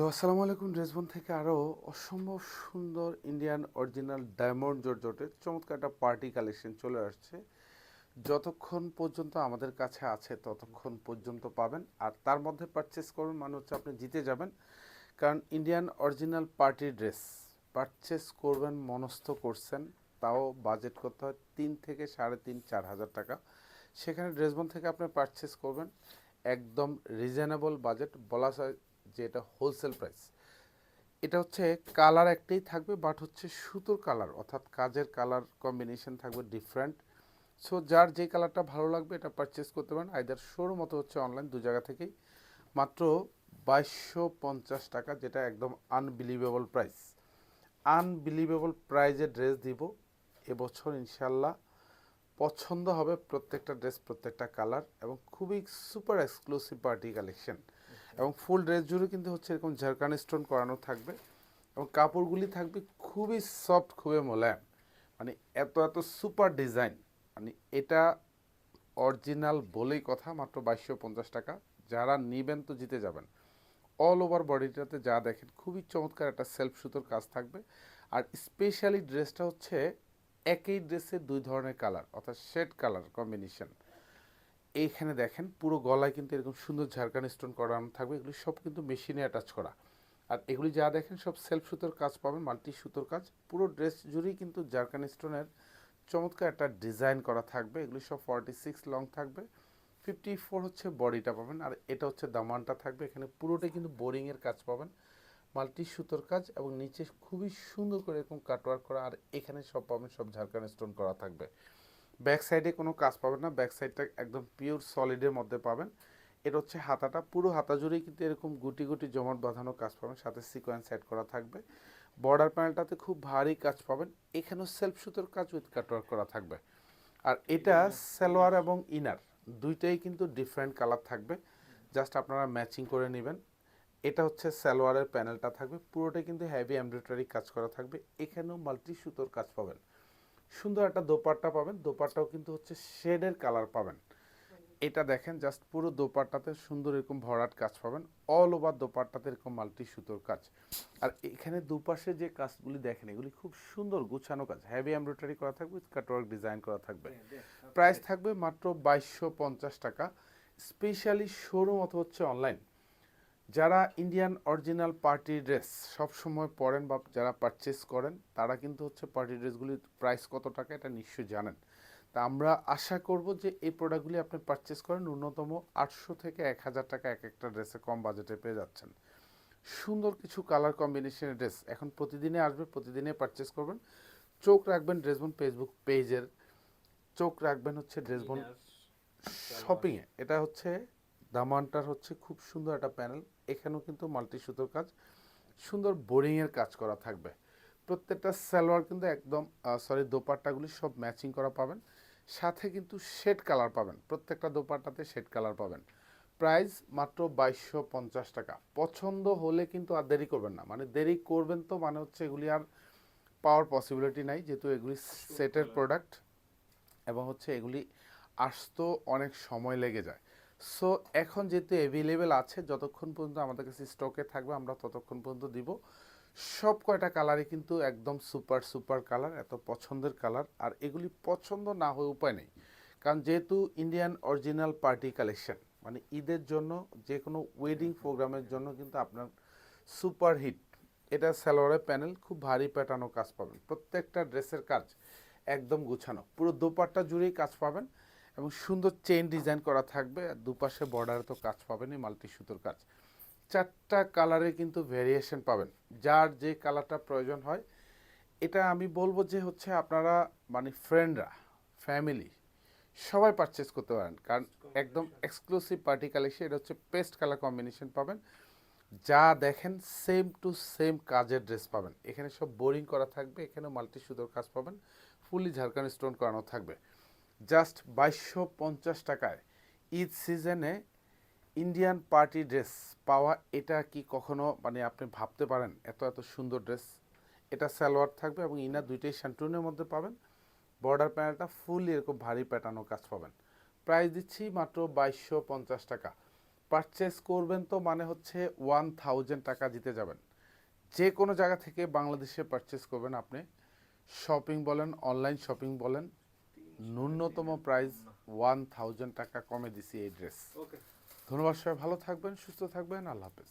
তো আসসালামু আলাইকুম। ড্রেসবন থেকে আরও অসম্ভব সুন্দর ইন্ডিয়ান অরিজিনাল ডায়মন্ড জর্জেটের চমৎকার একটা পার্টি কালেকশন চলে আসছে। যতক্ষণ পর্যন্ত আমাদের কাছে আছে ততক্ষণ পর্যন্ত পাবেন, আর তার মধ্যে পারচেস করবেন মানে হচ্ছে আপনি জিতে যাবেন। কারণ Indian original party dress purchase করবেন মনস্থ করছেন, তাও বাজেট করতে হয় 3 থেকে 3.5-4 হাজার টাকা। সেখানে ড্রেসবন থেকে আপনি পারচেস করবেন একদম রিজনেবল বাজেট, বলা হয় যে এটা হোলসেল প্রাইস। এটা হচ্ছে কালার একটাই থাকবে, বাট হচ্ছে সুতোর কালার অর্থাৎ কাজের কালার কম্বিনেশন থাকবে ডিফারেন্ট। সো যার যে কালারটা ভালো লাগবে এটা পারচেস করতে পারেন, আইদার শোরুম মতো হচ্ছে অনলাইন, দু জায়গা থেকেই। মাত্র 2250 টাকা, যেটা একদম আনবিলিভেবল প্রাইস। আনবিলিভেবল প্রাইজে ড্রেস দিব এবছর ইনশাল্লাহ। পছন্দ হবে প্রত্যেকটা ড্রেস, প্রত্যেকটা কালার, এবং খুবই সুপার এক্সক্লুসিভ পার্টি কালেকশন। এবং ফুল ড্রেস জুড়ে কিন্তু হচ্ছে এরকম ঝাড়খান স্টোন করানো থাকবে, এবং কাপড়গুলি থাকবে খুবই সফট, খুবই মোলায়েম। মানে এত এত সুপার ডিজাইন, মানে এটা অরিজিনাল বলেই কথা। মাত্র 2250 টাকা, যারা নিবেন তো জিতে যাবেন। অল ওভার বডিটাতে যা দেখেন খুবই চমৎকার একটা সেলফ সুতোর কাজ থাকবে। আর স্পেশালি ড্রেসটা হচ্ছে একই ড্রেসে দুই ধরনের কালার অর্থাৎ শেড কালার কম্বিনেশন। এইখানে দেখেন পুরো গলায় কিন্তু এরকম সুন্দর ঝাড়খান স্টোন করানো থাকবে, এগুলি সব কিন্তু মেশিনে অ্যাটাচ করা। আর এগুলি যা দেখেন সব সেলফ সুতোর কাজ পাবেন, মাল্টি সুতোর কাজ। পুরো ড্রেস জুড়েই কিন্তু ঝাড়খান স্টোনের চমৎকার একটা ডিজাইন করা থাকবে। এগুলি সব 46 লং থাকবে, 54 হচ্ছে বডিটা পাবেন। আর এটা হচ্ছে দামানটা থাকবে, এখানে পুরোটাই কিন্তু বোরিংয়ের কাজ পাবেন, মাল্টি সুতোর কাজ, এবং নিচে খুবই সুন্দর করে এরকম কাটওয়ার্ক করা। আর এখানে সব পাবেন সব ঝাড়খান স্টোন করা থাকবে। ব্যাক সাইডে কোনো কাজ পাবেন না, ব্যাক সাইডটা একদম পিওর সলিডের মধ্যে পাবেন। এটা হচ্ছে হাতাটা, পুরো হাতা জুড়েই কিন্তু এরকম গুটি গুটি জমাট বাঁধানো কাজ পাবেন, সাথে সিকোয়েন্স সেট করা থাকবে। বর্ডার প্যানেলটাতে খুব ভারী কাজ পাবেন, এখানেও সেলফ সুতোর কাজ উইথ কাটওয়ার্ক করা থাকবে। আর এটা সালোয়ার এবং ইনার দুইটাই কিন্তু ডিফারেন্ট কালার থাকবে, জাস্ট আপনারা ম্যাচিং করে নেবেন। এটা হচ্ছে সালোয়ারের প্যানেলটা থাকবে, পুরোটাই কিন্তু হেভি এমব্রয়ডারি কাজ করা থাকবে, এখানেও মাল্টি সুতোর কাজ পাবেন। সুন্দর একটা দোপাট্টা পাবেন, দোপাট্টাও কিন্তু হচ্ছে শেডের কালার পাবেন। এটা দেখেন জাস্ট পুরো দোপাট্টাতে সুন্দর এরকম ভরাট কাজ পাবেন, অল ওভার দোপাট্টাতে এরকম মাল্টি সুতোর কাজ। আর এখানে দুপাশে যে কাজগুলি দেখেন এগুলি খুব সুন্দর গুছানো কাজ, হেভি এমব্রয়ডারি করা থাকবে, কাটওয়ার্ক ডিজাইন করা থাকবে। প্রাইস থাকবে মাত্র 2250 টাকা। স্পেশালি শোরুম অথবা হচ্ছে অনলাইন, যারা ইন্ডিয়ান অরিজিনাল পার্টি ড্রেস সবসময় পরেন বা যারা পারচেস করেন তারা কিন্তু হচ্ছে পার্টি ড্রেসগুলির প্রাইস কত টাকা এটা নিশ্চয়ই জানেন। তা আমরা আশা করব যে এই প্রোডাক্টগুলি আপনি পারচেস করেন ন্যূনতম 800 থেকে 1000 টাকা এক একটা ড্রেসে কম বাজেটে পেয়ে যাচ্ছেন। সুন্দর কিছু কালার কম্বিনেশনের ড্রেস এখন প্রতিদিনে আসবে, প্রতিদিনে পারচেস করবেন। চোখ রাখবেন ড্রেসবন ফেসবুক পেজের, চোখ রাখবেন হচ্ছে ড্রেসবন শপিংয়ে। এটা হচ্ছে দামানটার হচ্ছে খুব সুন্দর একটা প্যানেল, এখানেও কিন্তু মাল্টি সুতোর কাজ, সুন্দর বোরিংয়ের কাজ করা থাকবে। প্রত্যেকটা সালোয়ার কিন্তু একদম দোপাট্টাগুলি সব ম্যাচিং করা পাবেন, সাথে কিন্তু শেড কালার পাবেন, প্রত্যেকটা দোপাট্টাতে শেড কালার পাবেন। প্রাইস মাত্র 2250 টাকা। পছন্দ হলে কিন্তু আর দেরি করবেন না, মানে দেরি করবেন তো মানে হচ্ছে এগুলি আর পাওয়ার পসিবিলিটি নাই, যেহেতু এগুলি সেটের প্রোডাক্ট, এবং হচ্ছে এগুলি আসতেও অনেক সময় লেগে যায়। সো এখন যেহেতু অ্যাভেলেবেল আছে, যতক্ষণ পর্যন্ত আমাদের কাছে স্টকে থাকবে আমরা ততক্ষণ পর্যন্ত দিব। সব কয়টা কালারই কিন্তু একদম সুপার সুপার কালার, এত পছন্দের কালার। আর এগুলি পছন্দ না হয়ে উপায় নেই, কারণ যেহেতু ইন্ডিয়ান অরিজিনাল পার্টি কালেকশন, মানে ঈদের জন্য যে কোনো ওয়েডিং প্রোগ্রামের জন্য কিন্তু আপনার সুপার হিট। এটা সালোয়ারের প্যানেল, খুব ভারী প্যাটার্নও কাজ পাবেন, প্রত্যেকটা ড্রেসের কাজ একদম গুছানো, পুরো দোপাট্টা জুড়েই কাজ পাবেন, এবং সুন্দর চেইন ডিজাইন করা থাকবে। আর দুপাশে বর্ডারে তো কাজ পাবেনই, মাল্টি সুতোর কাজ। চারটা কালারে কিন্তু ভেরিয়েশন পাবেন, যার যে কালারটা প্রয়োজন হয়। এটা আমি বলবো যে হচ্ছে আপনারা মানে ফ্রেন্ডরা, ফ্যামিলি সবাই পারচেস করতে পারেন, কারণ একদম এক্সক্লুসিভ পার্টি কালেকশন। এটা হচ্ছে পেস্ট কালার কম্বিনেশন পাবেন, যা দেখেন সেম টু সেম কাজের ড্রেস পাবেন। এখানে সব বোরিং করা থাকবে, এখানে মাল্টি সুতোর কাজ পাবেন, ফুলি ঝাড়খান স্টোন করানো থাকবে। জাস্ট 2250 টাকায় ঈদ সিজনে ইন্ডিয়ান পার্টি ড্রেস পাওয়া, এটা কি কখনো মানে আপনি ভাবতে পারেন? এত এত সুন্দর ড্রেস। এটা সালোয়ার থাকবে এবং ইনার দুইটাই শ্যান্টুনের মধ্যে পাবেন। বর্ডার প্যানেলটা ফুল এরকম ভারী প্যাটার্নও কাজ পাবেন। প্রাইস দিচ্ছি মাত্র 2250 টাকা। পারচেস করবেন তো মানে হচ্ছে 1000 টাকা জিতে যাবেন। যে কোনো জায়গা থেকে বাংলাদেশে পারচেস করবেন আপনি, শপিং বলেন অনলাইন শপিং বলেন, ন্যূনতম প্রাইস 1000 টাকা কমে দিছি এই ড্রেস। ধন্যবাদ, সবাই ভালো থাকবেন, সুস্থ থাকবেন, আল্লাহ হাফেজ।